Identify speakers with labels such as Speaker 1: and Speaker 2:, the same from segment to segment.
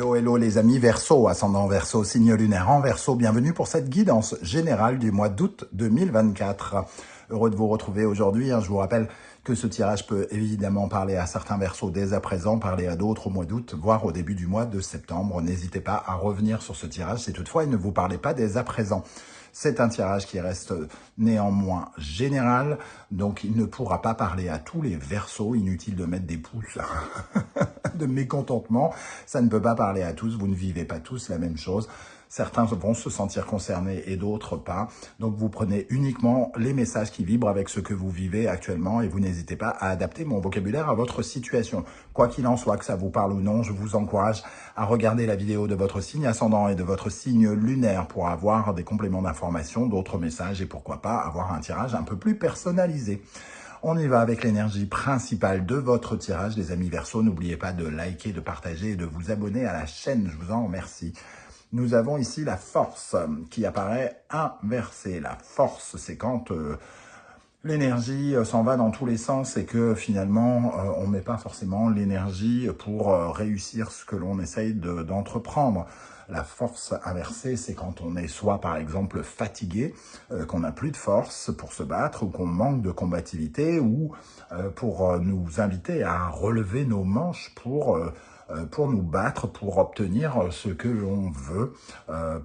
Speaker 1: Hello, hello les amis Verseau, ascendant Verseau, signe lunaire en Verseau. Bienvenue pour cette guidance générale du mois d'août 2024. Heureux de vous retrouver aujourd'hui. Je vous rappelle que ce tirage peut évidemment parler à certains Verseaux dès à présent, parler à d'autres au mois d'août, voire au début du mois de septembre. N'hésitez pas à revenir sur ce tirage si toutefois il ne vous parlait pas dès à présent. C'est un tirage qui reste néanmoins général, donc il ne pourra pas parler à tous les Verseaux. Inutile de mettre des pouces de mécontentement. Ça ne peut pas parler à tous, vous ne vivez pas tous la même chose. Certains vont se sentir concernés et d'autres pas. Donc vous prenez uniquement les messages qui vibrent avec ce que vous vivez actuellement et vous n'hésitez pas à adapter mon vocabulaire à votre situation. Quoi qu'il en soit, que ça vous parle ou non, je vous encourage à regarder la vidéo de votre signe ascendant et de votre signe lunaire pour avoir des compléments d'information, d'autres messages et pourquoi pas avoir un tirage un peu plus personnalisé. On y va avec l'énergie principale de votre tirage, les amis Verseaux. N'oubliez pas de liker, de partager et de vous abonner à la chaîne. Je vous en remercie. Nous avons ici la force qui apparaît inversée. La force, c'est quand l'énergie s'en va dans tous les sens et que finalement, on ne met pas forcément l'énergie pour réussir ce que l'on essaye d'entreprendre. La force inversée, c'est quand on est soit par exemple fatigué, qu'on n'a plus de force pour se battre ou qu'on manque de combativité ou pour nous inviter à relever nos manches pour nous battre, pour obtenir ce que l'on veut,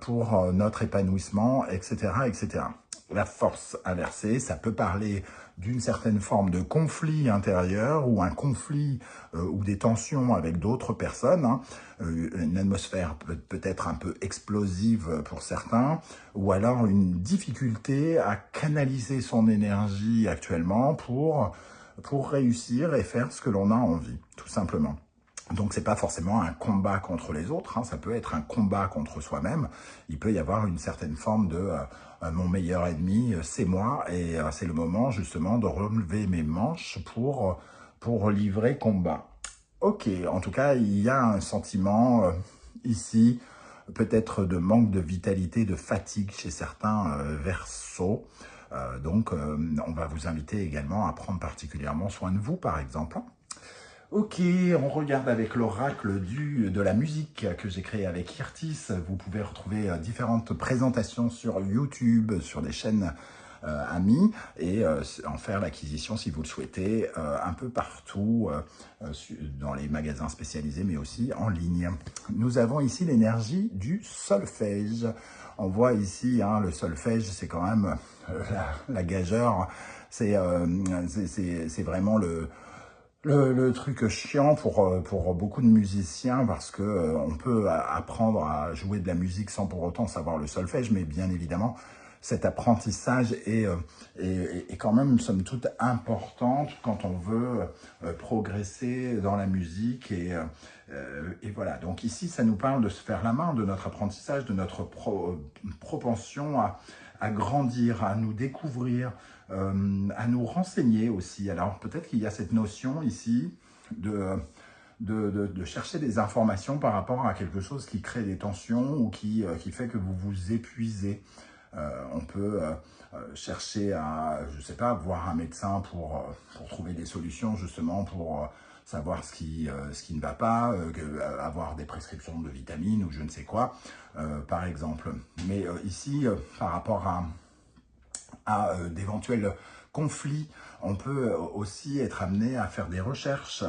Speaker 1: pour notre épanouissement, etc., etc. La force inversée, ça peut parler d'une certaine forme de conflit intérieur ou un conflit ou des tensions avec d'autres personnes, une atmosphère peut-être un peu explosive pour certains, ou alors une difficulté à canaliser son énergie actuellement pour réussir et faire ce que l'on a envie, tout simplement. Donc, c'est pas forcément un combat contre les autres, ça peut être un combat contre soi-même. Il peut y avoir une certaine forme de mon meilleur ennemi, c'est moi, et c'est le moment justement de relever mes manches pour livrer combat. Ok, en tout cas, il y a un sentiment ici, peut-être de manque de vitalité, de fatigue chez certains Verseaux. Donc, on va vous inviter également à prendre particulièrement soin de vous, par exemple. Ok, on regarde avec l'oracle de la musique que j'ai créé avec Irtis. Vous pouvez retrouver différentes présentations sur YouTube, sur des chaînes amies, et en faire l'acquisition si vous le souhaitez, un peu partout, dans les magasins spécialisés, mais aussi en ligne. Nous avons ici l'énergie du solfège. On voit ici, le solfège, c'est quand même la gageure, c'est vraiment le truc chiant pour beaucoup de musiciens parce que on peut apprendre à jouer de la musique sans pour autant savoir le solfège, mais bien évidemment, cet apprentissage est quand même, somme toute, importante quand on veut progresser dans la musique et voilà. Donc ici, ça nous parle de se faire la main, de notre apprentissage, de notre propension à grandir, à nous découvrir, à nous renseigner aussi. Alors peut-être qu'il y a cette notion ici de chercher des informations par rapport à quelque chose qui crée des tensions ou qui fait que vous vous épuisez. On peut chercher à, je sais pas, voir un médecin pour trouver des solutions justement pour savoir ce qui ne va pas, avoir des prescriptions de vitamines ou je ne sais quoi, par exemple. Mais ici, par rapport à d'éventuels conflits, on peut aussi être amené à faire des recherches,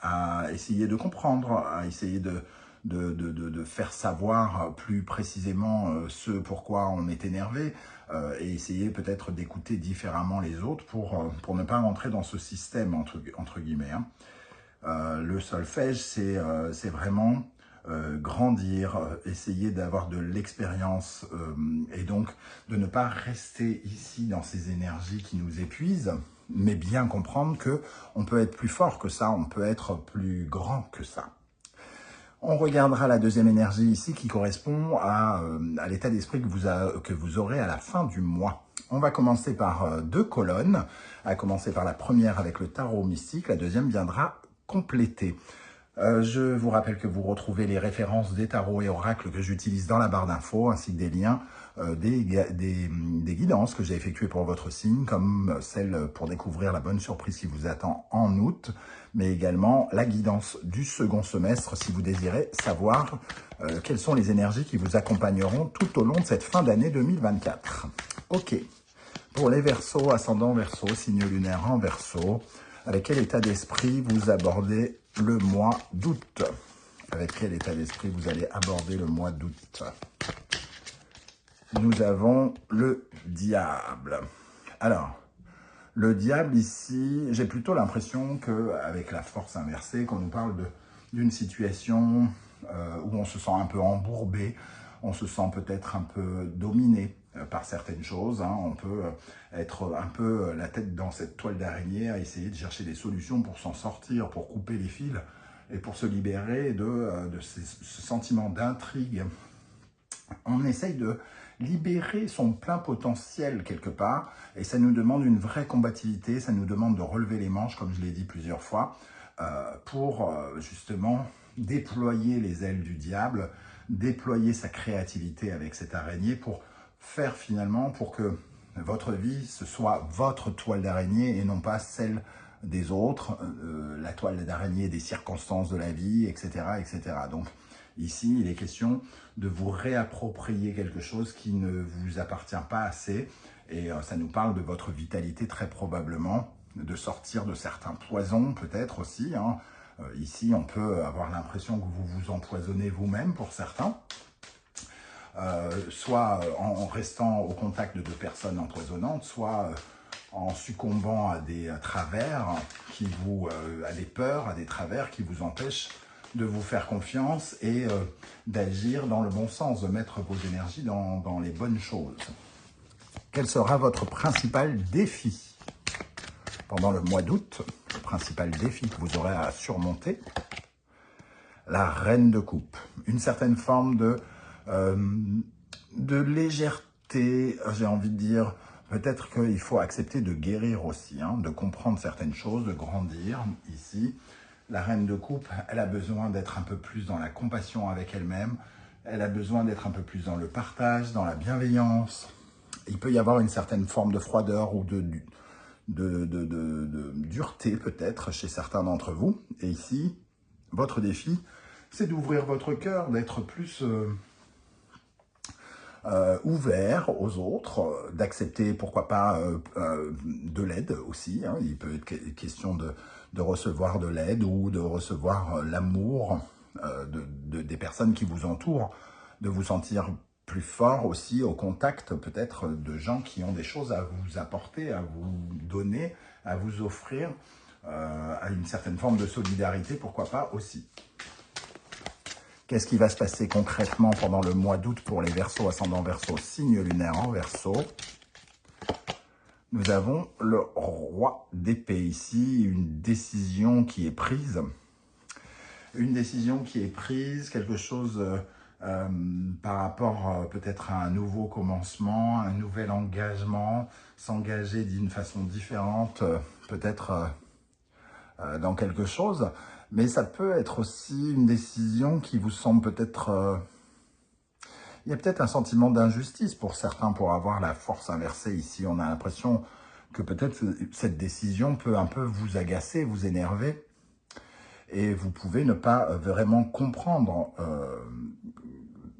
Speaker 1: à essayer de comprendre, à essayer de faire savoir plus précisément ce pourquoi on est énervé, et essayer peut-être d'écouter différemment les autres pour ne pas rentrer dans ce système, entre guillemets. Le solfège, c'est vraiment grandir, essayer d'avoir de l'expérience et donc de ne pas rester ici dans ces énergies qui nous épuisent, mais bien comprendre que on peut être plus fort que ça, on peut être plus grand que ça. On regardera la deuxième énergie ici qui correspond à l'état d'esprit que vous aurez à la fin du mois. On va commencer par deux colonnes, à commencer par la première avec le tarot mystique, la deuxième viendra compléter. Je vous rappelle que vous retrouvez les références des tarots et oracles que j'utilise dans la barre d'infos, ainsi que des liens des guidances que j'ai effectuées pour votre signe, comme celle pour découvrir la bonne surprise qui vous attend en août, mais également la guidance du second semestre si vous désirez savoir quelles sont les énergies qui vous accompagneront tout au long de cette fin d'année 2024. Ok, pour les Verseaux, ascendant Verseau, signe lunaire en Verseau, avec quel état d'esprit vous abordez le mois d'août? Avec quel état d'esprit vous allez aborder le mois d'août? Nous avons le diable. Alors, le diable ici, j'ai plutôt l'impression qu'avec la force inversée, qu'on nous parle d'une situation où on se sent un peu embourbé, on se sent peut-être un peu dominé par certaines choses. Hein. On peut être un peu la tête dans cette toile d'araignée à essayer de chercher des solutions pour s'en sortir, pour couper les fils et pour se libérer de ce sentiment d'intrigue. On essaye de libérer son plein potentiel quelque part, et ça nous demande une vraie combativité, ça nous demande de relever les manches, comme je l'ai dit plusieurs fois, pour justement déployer les ailes du diable, déployer sa créativité avec cette araignée pour faire finalement pour que votre vie, ce soit votre toile d'araignée et non pas celle des autres, la toile d'araignée des circonstances de la vie, etc., etc. Donc, ici, il est question de vous réapproprier quelque chose qui ne vous appartient pas assez. Et ça nous parle de votre vitalité très probablement, de sortir de certains poisons peut-être aussi. Hein. Ici, on peut avoir l'impression que vous vous empoisonnez vous-même pour certains. Soit en restant au contact de personnes empoisonnantes, soit en succombant à des travers, à des peurs, à des travers qui vous empêchent de vous faire confiance et d'agir dans le bon sens, de mettre vos énergies dans les bonnes choses. Quel sera votre principal défi pendant le mois d'août? Le principal défi que vous aurez à surmonter? La reine de coupe. Une certaine forme de légèreté, j'ai envie de dire. Peut-être qu'il faut accepter de guérir aussi, hein, de comprendre certaines choses, de grandir ici. La reine de coupe, elle a besoin d'être un peu plus dans la compassion avec elle-même. Elle a besoin d'être un peu plus dans le partage, dans la bienveillance. Il peut y avoir une certaine forme de froideur ou de dureté peut-être chez certains d'entre vous. Et ici, votre défi, c'est d'ouvrir votre cœur, d'être plus ouvert aux autres, d'accepter pourquoi pas de l'aide aussi. Hein. Il peut être question de recevoir de l'aide ou de recevoir l'amour des personnes qui vous entourent, de vous sentir plus fort aussi au contact peut-être de gens qui ont des choses à vous apporter, à vous donner, à vous offrir, à une certaine forme de solidarité, pourquoi pas aussi. Qu'est-ce qui va se passer concrètement pendant le mois d'août pour les Verseaux, ascendant Verseau, signe lunaire en Verseau? Nous avons le roi d'épée ici, une décision qui est prise. Une décision qui est prise, quelque chose par rapport peut-être à un nouveau commencement, un nouvel engagement, s'engager d'une façon différente, peut-être dans quelque chose. Mais ça peut être aussi une décision qui vous semble peut-être... il y a peut-être un sentiment d'injustice pour certains pour avoir la force inversée ici. On a l'impression que peut-être cette décision peut un peu vous agacer, vous énerver. Et vous pouvez ne pas vraiment comprendre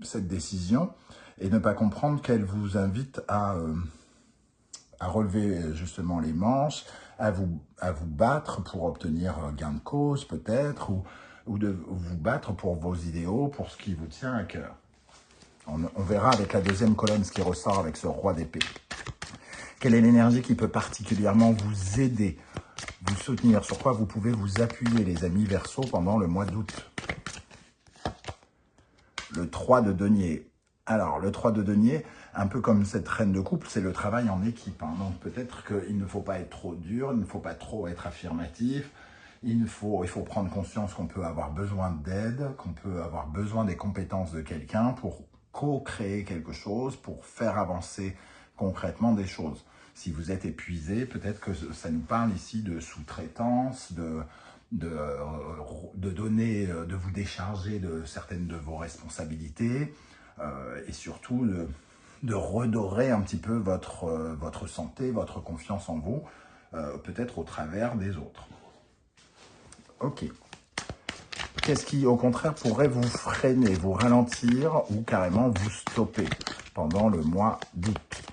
Speaker 1: cette décision et ne pas comprendre qu'elle vous invite à relever justement les manches, à vous battre pour obtenir gain de cause peut-être, ou de vous battre pour vos idéaux, pour ce qui vous tient à cœur. On verra avec la deuxième colonne ce qui ressort avec ce roi d'épée. Quelle est l'énergie qui peut particulièrement vous aider, vous soutenir, sur quoi vous pouvez vous appuyer les amis Verseaux pendant le mois d'août? Le 3 de denier. Alors, le 3 de denier, un peu comme cette reine de coupe, c'est le travail en équipe. Hein. Donc, peut-être qu'il ne faut pas être trop dur, il ne faut pas trop être affirmatif. Il faut prendre conscience qu'on peut avoir besoin d'aide, qu'on peut avoir besoin des compétences de quelqu'un pour co-créer quelque chose, pour faire avancer concrètement des choses. Si vous êtes épuisé, peut-être que ça nous parle ici de sous-traitance, de vous décharger de certaines de vos responsabilités et surtout de redorer un petit peu votre santé, votre confiance en vous, peut-être au travers des autres. Ok. Qu'est-ce qui, au contraire, pourrait vous freiner, vous ralentir ou carrément vous stopper pendant le mois d'août?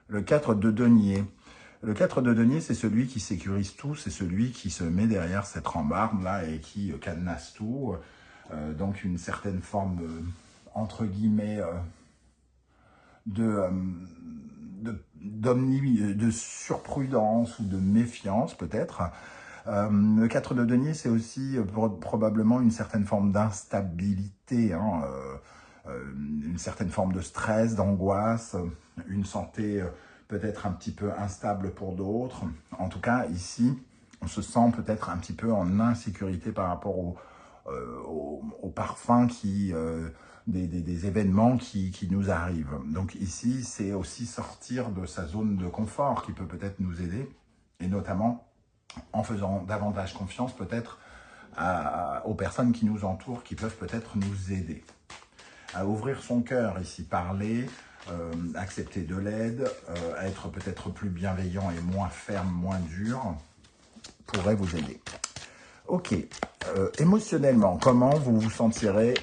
Speaker 1: Le 4 de denier. Le 4 de denier, c'est celui qui sécurise tout, c'est celui qui se met derrière cette rambarde-là et qui cadenasse tout. Donc une certaine forme, entre guillemets, de surprudence ou de méfiance peut-être. Le 4 de denier, c'est aussi probablement une certaine forme d'instabilité, hein, une certaine forme de stress, d'angoisse, une santé peut-être un petit peu instable pour d'autres. En tout cas, ici, on se sent peut-être un petit peu en insécurité par rapport au parfum des événements qui nous arrivent. Donc ici, c'est aussi sortir de sa zone de confort qui peut peut-être nous aider, et notamment en faisant davantage confiance peut-être aux personnes qui nous entourent, qui peuvent peut-être nous aider. À ouvrir son cœur ici, parler, accepter de l'aide, être peut-être plus bienveillant et moins ferme, moins dur, pourrait vous aider. Ok, émotionnellement, comment vous vous sentirez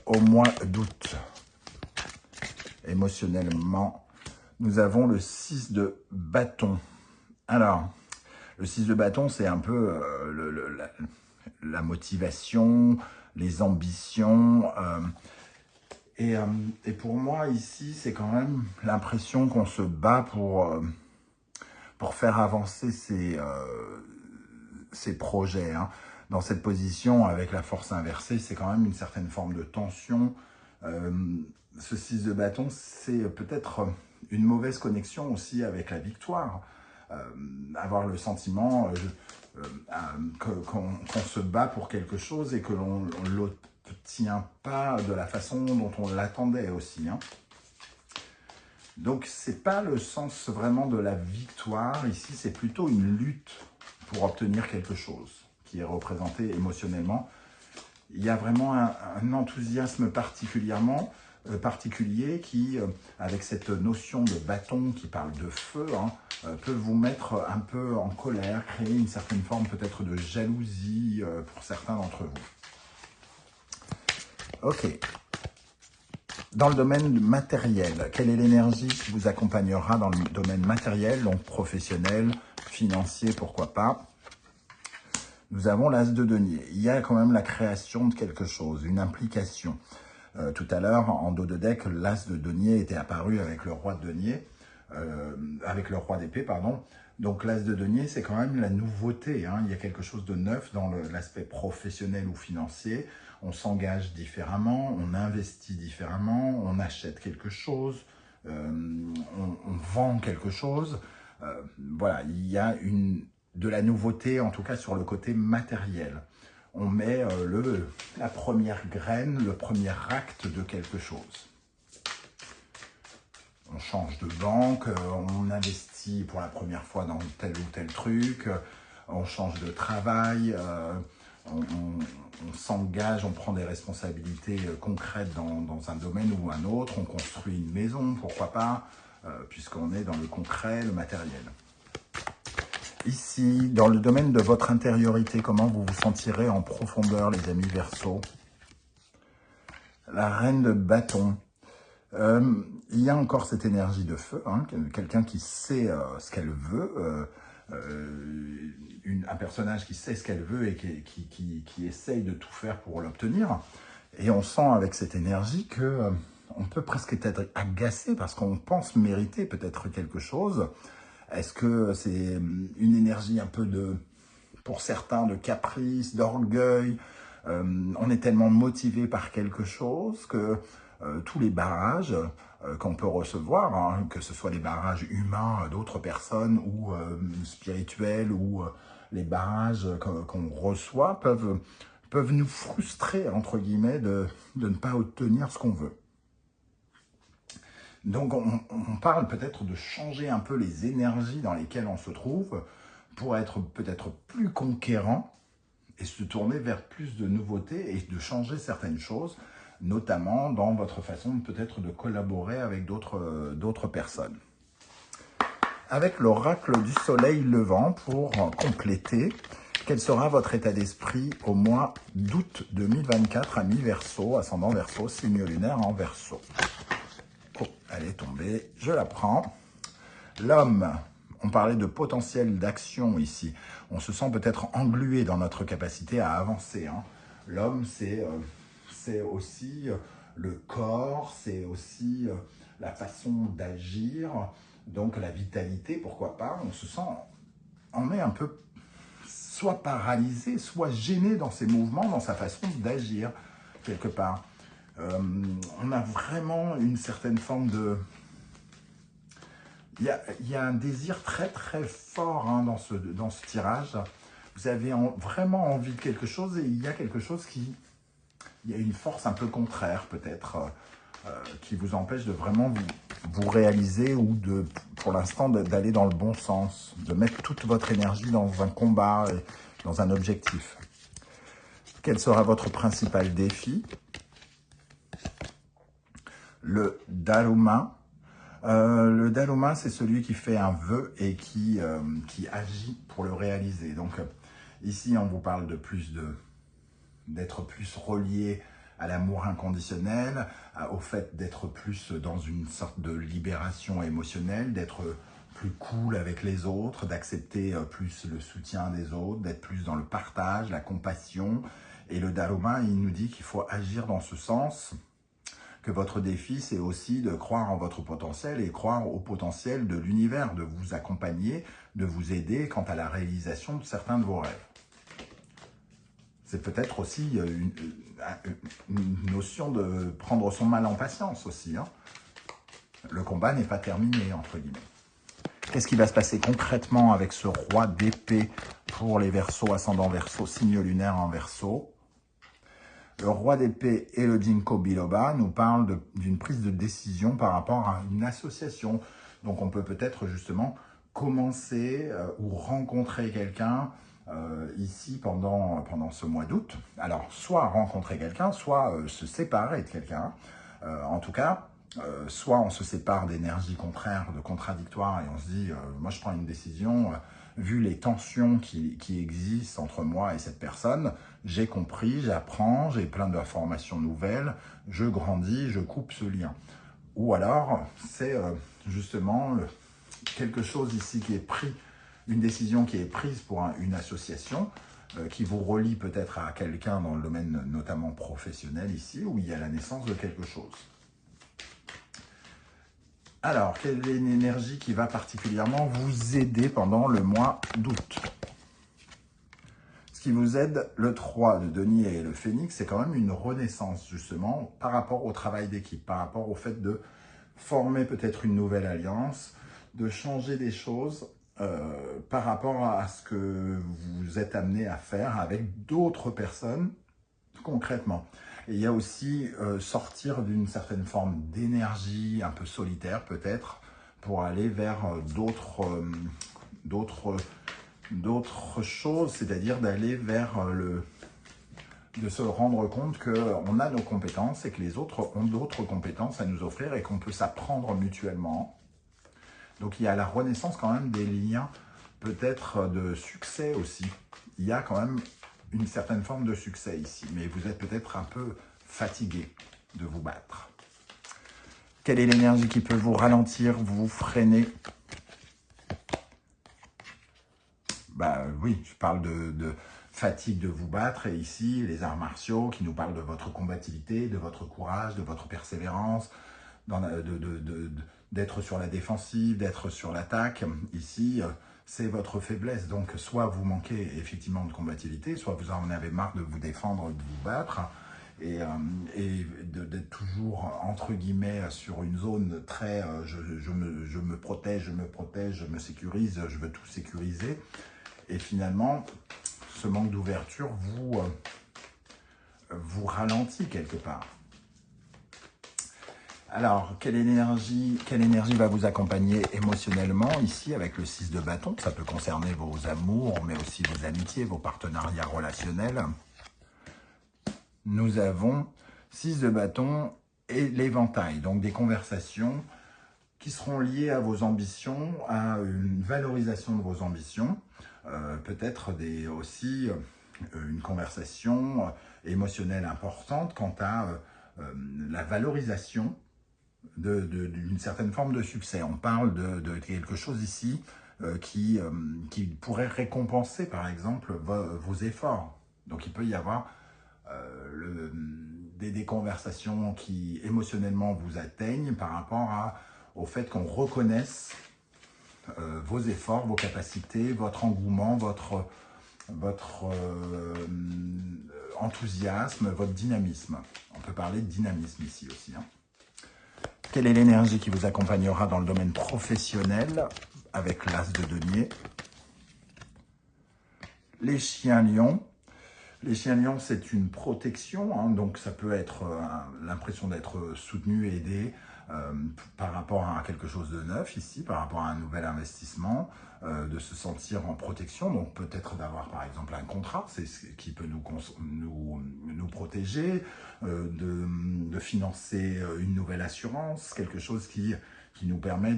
Speaker 1: au mois d'août? Émotionnellement, nous avons le 6 de bâton. Alors, le 6 de bâton, c'est un peu la motivation, les ambitions. Et pour moi, ici, c'est quand même l'impression qu'on se bat pour faire avancer ces projets. Hein. Dans cette position, avec la force inversée, c'est quand même une certaine forme de tension. Ce 6 de bâton, c'est peut-être une mauvaise connexion aussi avec la victoire. Avoir le sentiment qu'on se bat pour quelque chose et que l'on ne l'obtient pas de la façon dont on l'attendait aussi. Hein. Donc, ce n'est pas le sens vraiment de la victoire. Ici, c'est plutôt une lutte pour obtenir quelque chose qui est représenté émotionnellement. Il y a vraiment un enthousiasme particulier qui, avec cette notion de bâton qui parle de feu, hein, peut vous mettre un peu en colère, créer une certaine forme peut-être de jalousie pour certains d'entre vous. Ok. Dans le domaine matériel, quelle est l'énergie qui vous accompagnera dans le domaine matériel, donc professionnel, financier, pourquoi pas? Nous avons l'as de denier. Il y a quand même la création de quelque chose, une implication. Tout à l'heure, en dos de deck, l'as de denier était apparu avec le roi de denier, avec le roi d'épée, pardon. Donc l'as de denier, c'est quand même la nouveauté. Hein. Il y a quelque chose de neuf dans l'aspect professionnel ou financier. On s'engage différemment, on investit différemment, on achète quelque chose, on vend quelque chose. Voilà, il y a de la nouveauté, en tout cas sur le côté matériel. On met la première graine, le premier acte de quelque chose. On change de banque, on investit pour la première fois dans tel ou tel truc, on change de travail, on s'engage, on prend des responsabilités concrètes dans un domaine ou un autre, on construit une maison, pourquoi pas, puisqu'on est dans le concret, le matériel. Ici, dans le domaine de votre intériorité, comment vous vous sentirez en profondeur, les amis Verseaux? La reine de bâton. Il y a encore cette énergie de feu, hein, quelqu'un qui sait ce qu'elle veut, un personnage qui sait ce qu'elle veut et qui essaye de tout faire pour l'obtenir. Et on sent avec cette énergie que on peut presque être agacé parce qu'on pense mériter peut-être quelque chose. Est-ce que c'est une énergie un peu pour certains, de caprice, d'orgueil? On est tellement motivé par quelque chose que tous les barrages qu'on peut recevoir, hein, que ce soit les barrages humains d'autres personnes ou spirituels ou les barrages qu'on reçoit peuvent nous frustrer, entre guillemets, de ne pas obtenir ce qu'on veut. Donc on parle peut-être de changer un peu les énergies dans lesquelles on se trouve pour être peut-être plus conquérant et se tourner vers plus de nouveautés et de changer certaines choses notamment dans votre façon peut-être de collaborer avec d'autres personnes. Avec l'oracle du soleil levant, pour compléter, quel sera votre état d'esprit au mois d'août 2024 à mi-Verseau, ascendant Verseau, signe lunaire en Verseau? Oh, elle est tombée, je la prends. L'homme, on parlait de potentiel d'action ici. On se sent peut-être englué dans notre capacité à avancer. Hein. L'homme, c'est aussi le corps, c'est aussi la façon d'agir, donc la vitalité, pourquoi pas. On se sent, on est un peu soit paralysé, soit gêné dans ses mouvements, dans sa façon d'agir, quelque part. On a vraiment une certaine forme de... Il y a un désir très très fort hein, dans ce tirage. Vous avez vraiment envie de quelque chose et il y a quelque chose qui... Il y a une force un peu contraire peut-être qui vous empêche de vraiment vous réaliser ou de, pour l'instant d'aller dans le bon sens, de mettre toute votre énergie dans un combat, et dans un objectif. Quel sera votre principal défi? Le Dharma. Le Dharma, c'est celui qui fait un vœu et qui agit pour le réaliser. Donc ici, on vous parle d'être plus relié à l'amour inconditionnel, au fait d'être plus dans une sorte de libération émotionnelle, d'être plus cool avec les autres, d'accepter plus le soutien des autres, d'être plus dans le partage, la compassion. Et le Dharma, il nous dit qu'il faut agir dans ce sens, que votre défi, c'est aussi de croire en votre potentiel et croire au potentiel de l'univers, de vous accompagner, de vous aider quant à la réalisation de certains de vos rêves. C'est peut-être aussi une notion de prendre son mal en patience aussi. Hein. Le combat n'est pas terminé, entre guillemets. Qu'est-ce qui va se passer concrètement avec ce roi d'épée pour les Verseaux, ascendant Verseau, signe lunaire en Verseau? Le roi d'épée et le Ginkgo biloba nous parlent d'une prise de décision par rapport à une association. Donc on peut peut-être justement commencer ou rencontrer quelqu'un ici pendant ce mois d'août. Alors soit rencontrer quelqu'un, soit se séparer de quelqu'un. En tout cas, soit on se sépare d'énergies contraires, de contradictoires, et on se dit, moi je prends une décision, vu les tensions qui existent entre moi et cette personne, j'ai compris, j'apprends, j'ai plein d'informations nouvelles, je grandis, je coupe ce lien. Ou alors, c'est justement quelque chose ici qui est pris, une décision qui est prise pour une association, qui vous relie peut-être à quelqu'un dans le domaine notamment professionnel ici, où il y a la naissance de quelque chose. Alors, quelle est l'énergie qui va particulièrement vous aider pendant le mois d'août? Ce qui vous aide, le 3 de denier et le phénix, c'est quand même une renaissance, justement, par rapport au travail d'équipe, par rapport au fait de former peut-être une nouvelle alliance, de changer des choses par rapport à ce que vous êtes amené à faire avec d'autres personnes, concrètement. Et il y a aussi sortir d'une certaine forme d'énergie un peu solitaire peut-être pour aller vers d'autres choses, c'est-à-dire d'aller vers de se rendre compte qu'on a nos compétences et que les autres ont d'autres compétences à nous offrir et qu'on peut s'apprendre mutuellement. Donc il y a la renaissance quand même des liens peut-être de succès aussi. Il y a quand même une certaine forme de succès ici, mais vous êtes peut-être un peu fatigué de vous battre. Quelle est l'énergie qui peut vous ralentir, vous freiner? Bah oui, je parle de fatigue de vous battre, et ici, les arts martiaux qui nous parlent de votre combativité, de votre courage, de votre persévérance, d'être sur la défensive, d'être sur l'attaque. Ici, c'est votre faiblesse. Donc, soit vous manquez effectivement de combativité, soit vous en avez marre de vous défendre, de vous battre, et d'être toujours, entre guillemets, sur une zone très je me protège, je me sécurise, je veux tout sécuriser. Et finalement, ce manque d'ouverture vous ralentit quelque part. Alors, quelle énergie va vous accompagner émotionnellement ici avec le 6 de bâton? Ça peut concerner vos amours, mais aussi vos amitiés, vos partenariats relationnels. Nous avons 6 de bâton et l'éventail. Donc des conversations qui seront liées à vos ambitions, à une valorisation de vos ambitions. Peut-être aussi une conversation émotionnelle importante quant à la valorisation d'une certaine forme de succès. On parle de quelque chose ici qui pourrait récompenser, par exemple, vos efforts. Donc, il peut y avoir des conversations qui, émotionnellement, vous atteignent par rapport au fait qu'on reconnaisse vos efforts, vos capacités, votre engouement, votre enthousiasme, votre dynamisme. On peut parler de dynamisme ici aussi. Quelle est l'énergie qui vous accompagnera dans le domaine professionnel avec l'As de denier? Les chiens lions. Les chiens lions, c'est une protection, donc ça peut être l'impression d'être soutenu, aidé par rapport à quelque chose de neuf ici, par rapport à un nouvel investissement, de se sentir en protection, donc peut-être d'avoir par exemple un contrat, c'est ce qui peut nous protéger, de financer une nouvelle assurance, quelque chose qui nous permet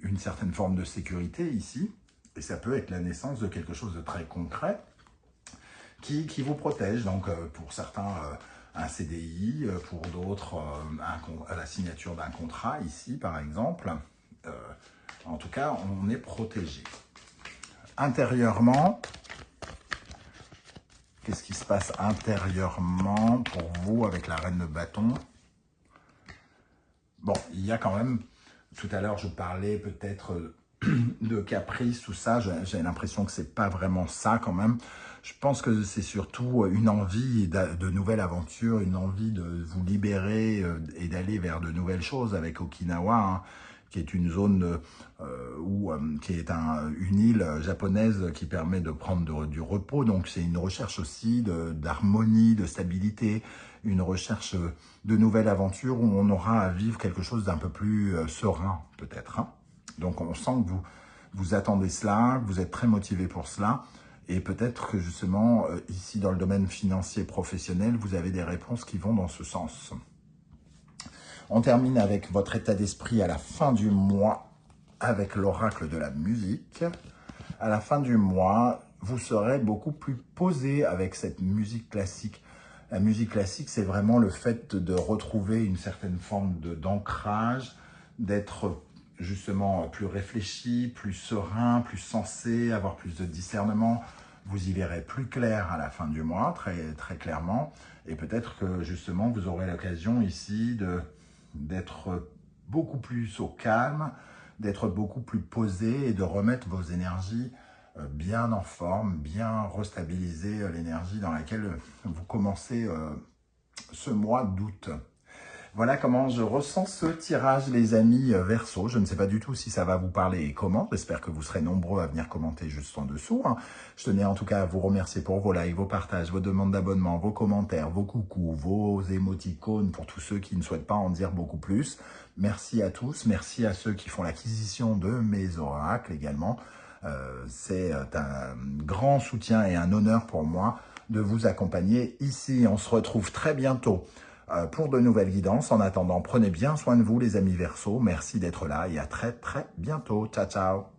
Speaker 1: une certaine forme de sécurité ici, et ça peut être la naissance de quelque chose de très concret, qui vous protège. Donc pour certains, un CDI, pour d'autres, la signature d'un contrat ici, par exemple. En tout cas, on est protégé. Intérieurement, qu'est-ce qui se passe intérieurement pour vous avec la reine de bâton? Bon, il y a quand même, tout à l'heure, je parlais peut-être de caprice, tout ça, j'ai l'impression que c'est pas vraiment ça quand même. Je pense que c'est surtout une envie de nouvelles aventures, une envie de vous libérer et d'aller vers de nouvelles choses avec Okinawa, qui est une zone qui est une île japonaise qui permet de prendre du repos. Donc c'est une recherche aussi d'harmonie, de stabilité, une recherche de nouvelles aventures où on aura à vivre quelque chose d'un peu plus serein peut-être. Donc on sent que vous attendez cela, que vous êtes très motivé pour cela. Et peut-être que justement, ici dans le domaine financier professionnel, vous avez des réponses qui vont dans ce sens. On termine avec votre état d'esprit à la fin du mois avec l'oracle de la musique. À la fin du mois, vous serez beaucoup plus posé avec cette musique classique. La musique classique, c'est vraiment le fait de retrouver une certaine forme d'ancrage, d'être justement plus réfléchi, plus serein, plus sensé, avoir plus de discernement. Vous y verrez plus clair à la fin du mois, très, très clairement. Et peut-être que justement, vous aurez l'occasion ici d'être beaucoup plus au calme, d'être beaucoup plus posé et de remettre vos énergies bien en forme, bien restabiliser l'énergie dans laquelle vous commencez ce mois d'août. Voilà comment je ressens ce tirage, les amis Verseau. Je ne sais pas du tout si ça va vous parler et comment. J'espère que vous serez nombreux à venir commenter juste en dessous. Je tenais en tout cas à vous remercier pour vos likes, vos partages, vos demandes d'abonnement, vos commentaires, vos coucous, vos émoticônes pour tous ceux qui ne souhaitent pas en dire beaucoup plus. Merci à tous. Merci à ceux qui font l'acquisition de mes oracles également. C'est un grand soutien et un honneur pour moi de vous accompagner ici. On se retrouve très bientôt pour de nouvelles guidances. En attendant, prenez bien soin de vous les amis Verseau. Merci d'être là et à très très bientôt. Ciao, ciao.